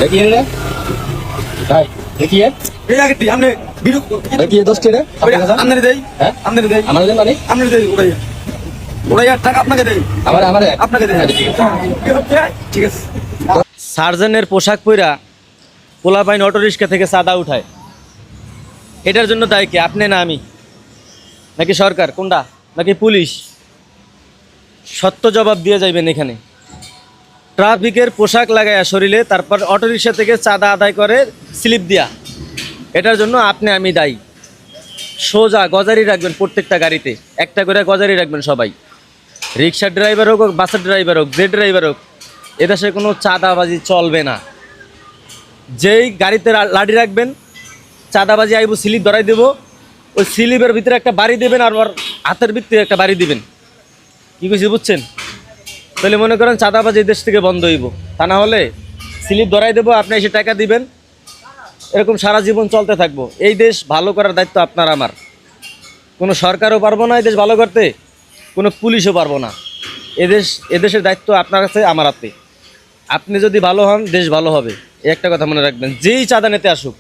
देखिए रे भाई देखिए এই আগে তুই আমনে বিরু देखिए दोस्त রে আমনে দেই হ্যাঁ আমনে দেই আমাদের জন্য মানে আমনে দেই ওরাই টাকা আপনাকে দেই আমারে আপনাকে দেই ঠিক আছে সার্জেনের পোশাক পইরা পোলাপাইন অটোরিক্সা থেকে চাঁদা উঠায়, এটার জন্য দায়ী কি? আপনি না আমি, নাকি সরকার, কোনটা, নাকি পুলিশ? সত্য জবাব দিয়ে যাইবেন এখানে। ট্রাফিকের পোশাক লাগায়া শরীরে, তারপর অটোরিক্সা থেকে চাঁদা আদায় করে স্লিপ দিয়া, এটার জন্য আপনি আমি দায়ী। সোজা গজারি রাখবেন, প্রত্যেকটা গাড়িতে একটা করে গজারি রাখবেন সবাই, রিক্সার ড্রাইভার হোক, বাসের ড্রাইভার হোক, যে ড্রাইভার হোক। এদেশে কোনো চাঁদাবাজি চলবে না। যেই গাড়িতে লাঠি রাখবেন, চাঁদাবাজি আইব, স্লিপ ধরাই দেবো, ওই স্লিপের ভিতরে একটা বাড়ি দেবেন, আর ওর হাতের ভিতরে একটা বাড়ি দিবেন। কী কইছি বুঝছেন? তাহলে মনে করেন চাঁদাবাজি দেশ থেকে বন্ধ হইব। তা না হলে স্লিপ ধরাই দেবো, আপনি এসে টাকা দিবেন, এরকম সারা জীবন চলতে থাকবো। এই দেশ ভালো করার দায়িত্ব আপনার আমার। কোনো সরকারও পারবো না এই দেশ ভালো করতে, কোনো পুলিশও পারবো না। এদেশের দায়িত্ব আপনার কাছে, আমার হাতে। আপনি যদি ভালো হন, দেশ ভালো হবে। এই একটা কথা মনে রাখবেন, যেই চাঁদা নিতে আসুক,